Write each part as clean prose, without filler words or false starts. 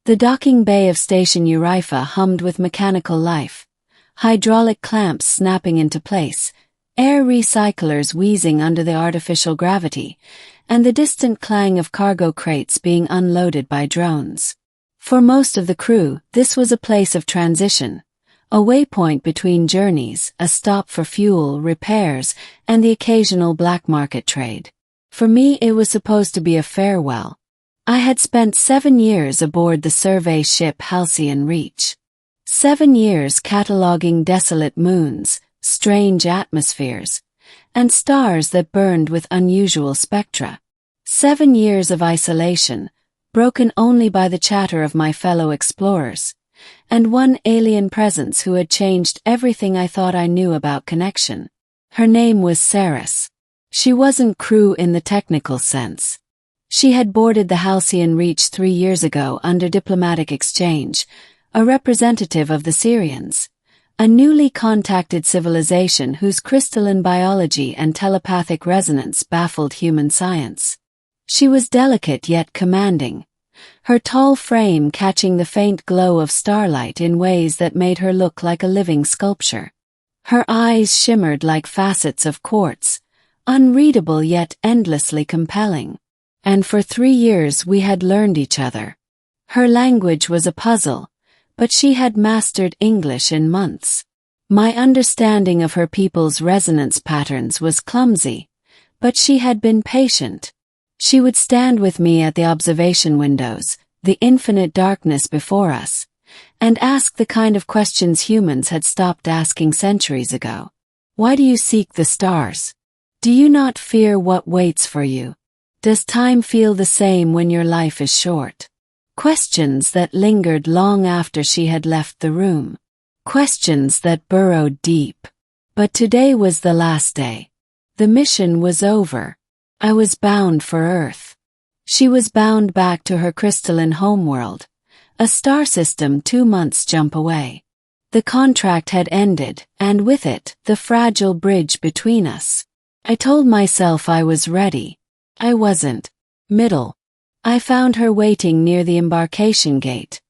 The docking bay of Station Urifa hummed with mechanical life, hydraulic clamps snapping into place, air recyclers wheezing under the artificial gravity, and the distant clang of cargo crates being unloaded by drones. For most of the crew, this was a place of transition, a waypoint between journeys, a stop for fuel, repairs, and the occasional black market trade. For me, it was supposed to be a farewell. I had spent 7 years aboard the survey ship Halcyon Reach. 7 years cataloging desolate moons, strange atmospheres, and stars that burned with unusual spectra. 7 years of isolation, broken only by the chatter of my fellow explorers, and one alien presence who had changed everything I thought I knew about connection. Her name was Seris. She wasn't crew in the technical sense. She had boarded the Halcyon Reach 3 years ago under diplomatic exchange, a representative of the Sirians, a newly contacted civilization whose crystalline biology and telepathic resonance baffled human science. She was delicate yet commanding, her tall frame catching the faint glow of starlight in ways that made her look like a living sculpture. Her eyes shimmered like facets of quartz, unreadable yet endlessly compelling. And for 3 years we had learned each other. Her language was a puzzle, but she had mastered English in months. My understanding of her people's resonance patterns was clumsy, but she had been patient. She would stand with me at the observation windows, the infinite darkness before us, and ask the kind of questions humans had stopped asking centuries ago. Why do you seek the stars? Do you not fear what waits for you? Does time feel the same when your life is short? Questions that lingered long after she had left the room. Questions that burrowed deep. But today was the last day. The mission was over. I was bound for Earth. She was bound back to her crystalline homeworld, a star system 2 months' jump away. The contract had ended, and with it, the fragile bridge between us. I told myself I was ready. I wasn't. I found her waiting near the embarkation gate,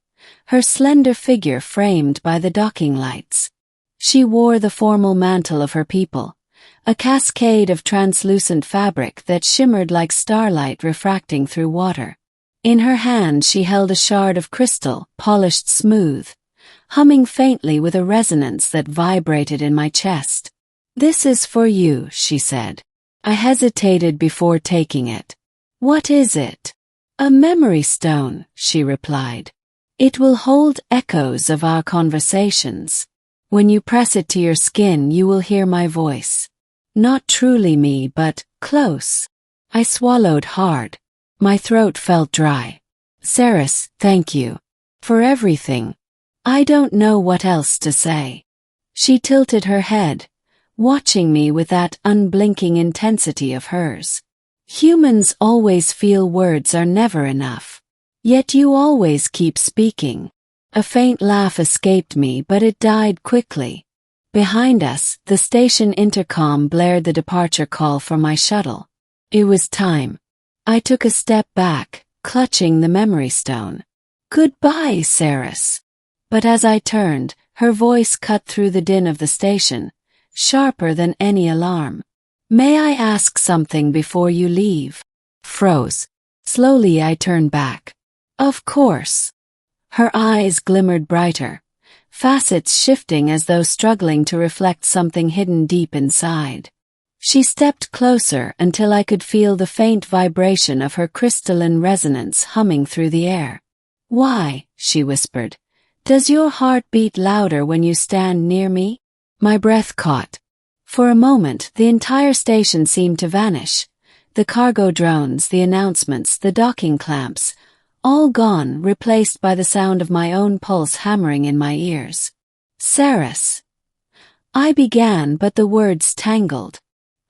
her slender figure framed by the docking lights. She wore the formal mantle of her people, a cascade of translucent fabric that shimmered like starlight refracting through water. In her hand she held a shard of crystal, polished smooth, humming faintly with a resonance that vibrated in my chest. "This is for you," she said. I hesitated before taking it. "What is it?" "A memory stone," she replied. "It will hold echoes of our conversations. When you press it to your skin, you will hear my voice. Not truly me, but close." I swallowed hard. My throat felt dry. "Seris, thank you. For everything. I don't know what else to say." She tilted her head, watching me with that unblinking intensity of hers. "Humans always feel words are never enough. Yet you always keep speaking." A faint laugh escaped me, but it died quickly. Behind us, the station intercom blared the departure call for my shuttle. It was time. I took a step back, clutching the memory stone. "Goodbye, Seris." But as I turned, her voice cut through the din of the station, sharper than any alarm. "May I ask something before you leave?" Froze. Slowly I turned back. "Of course." Her eyes glimmered brighter, facets shifting as though struggling to reflect something hidden deep inside. She stepped closer until I could feel the faint vibration of her crystalline resonance humming through the air. "Why," she whispered, "does your heart beat louder when you stand near me?" My breath caught. For a moment, the entire station seemed to vanish. The cargo drones, the announcements, the docking clamps, all gone, replaced by the sound of my own pulse hammering in my ears. "Seris." I began, but the words tangled.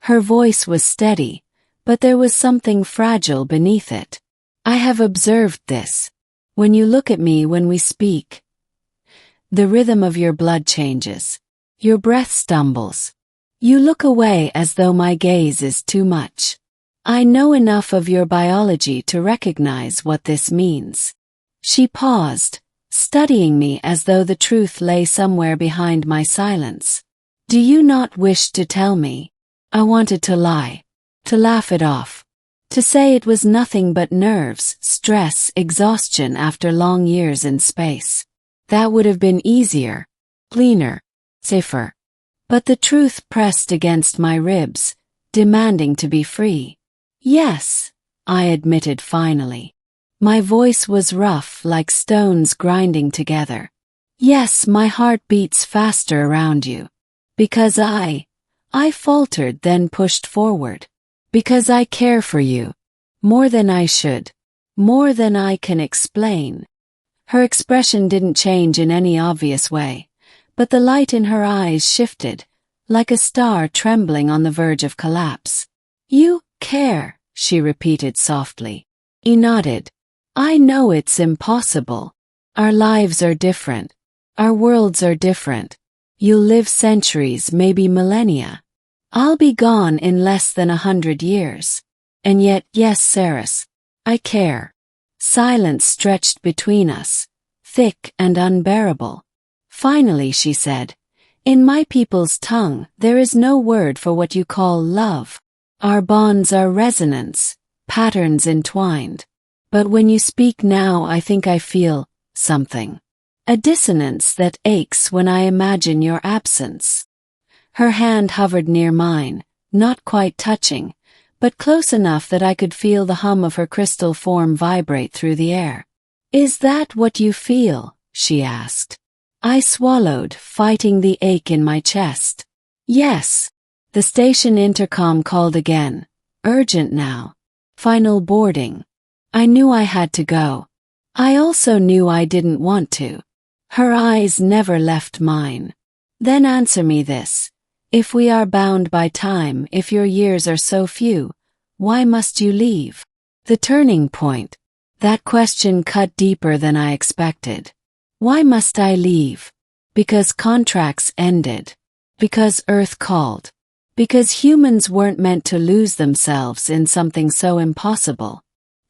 Her voice was steady, but there was something fragile beneath it. "I have observed this. When you look at me when we speak, the rhythm of your blood changes. Your breath stumbles. You look away as though my gaze is too much. I know enough of your biology to recognize what this means." She paused, studying me as though the truth lay somewhere behind my silence. Do you not wish to tell me? I wanted to lie, to laugh it off, to say it was nothing but nerves, stress, exhaustion after long years in space. That would have been easier, cleaner, safer. But the truth pressed against my ribs, demanding to be free. Yes, I admitted finally. My voice was rough like stones grinding together. Yes, my heart beats faster around you. Because I faltered, then pushed forward. Because I care for you. More than I should. More than I can explain. Her expression didn't change in any obvious way, but the light in her eyes shifted, like a star trembling on the verge of collapse. You care, she repeated softly. He nodded. I know it's impossible. Our lives are different. Our worlds are different. You'll live centuries, maybe millennia. I'll be gone in less than 100 years. And yet, yes, Seris, I care. Silence stretched between us, thick and unbearable. Finally, she said, in my people's tongue, there is no word for what you call love. Our bonds are resonance, patterns entwined. But when you speak now, I think I feel something. A dissonance that aches when I imagine your absence. Her hand hovered near mine, not quite touching, but close enough that I could feel the hum of her crystal form vibrate through the air. Is that what you feel? She asked. I swallowed, fighting the ache in my chest. Yes. The station intercom called again. Urgent now. Final boarding. I knew I had to go. I also knew I didn't want to. Her eyes never left mine. Then answer me this. If we are bound by time, if your years are so few, why must you leave? The turning point. That question cut deeper than I expected. Why must I leave? Because contracts ended. Because Earth called. Because humans weren't meant to lose themselves in something so impossible.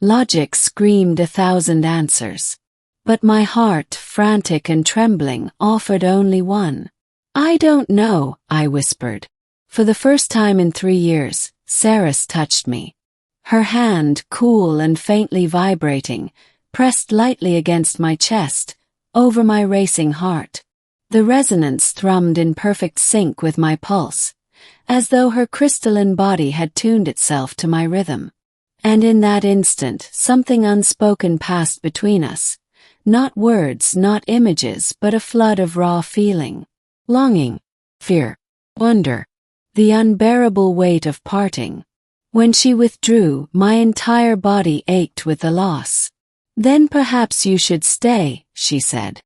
Logic screamed 1,000 answers. But my heart, frantic and trembling, offered only one. I don't know, I whispered. For the first time in 3 years, Seris touched me. Her hand, cool and faintly vibrating, pressed lightly against my chest, over my racing heart. The resonance thrummed in perfect sync with my pulse, as though her crystalline body had tuned itself to my rhythm. And in that instant, something unspoken passed between us. Not words, not images, but a flood of raw feeling. Longing, fear, wonder, the unbearable weight of parting. When she withdrew, my entire body ached with the loss. Then perhaps you should stay, she said.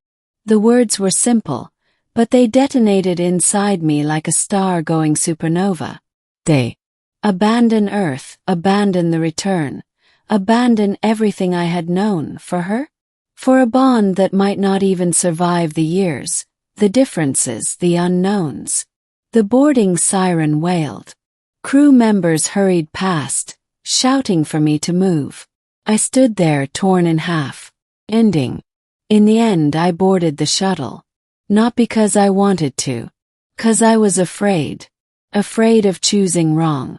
The words were simple, but they detonated inside me like a star going supernova. Stay. Abandon Earth, abandon the return, abandon everything I had known for her? For a bond that might not even survive the years, the differences, the unknowns. The boarding siren wailed. Crew members hurried past, shouting for me to move. I stood there torn in half, ending. In the end, I boarded the shuttle. Not because I wanted to. 'Cause I was afraid. Afraid of choosing wrong.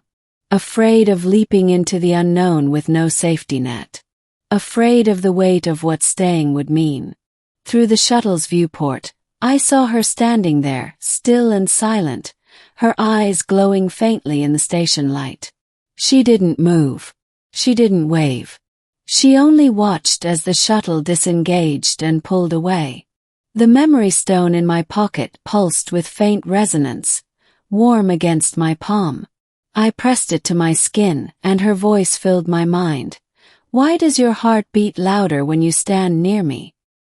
Afraid of leaping into the unknown with no safety net. Afraid of the weight of what staying would mean. Through the shuttle's viewport, I saw her standing there, still and silent, her eyes glowing faintly in the station light. She didn't move. She didn't wave. She only watched as the shuttle disengaged and pulled away. The memory stone in my pocket pulsed with faint resonance, warm against my palm. I pressed it to my skin, and her voice filled my mind. Why does your heart beat louder when you stand near me?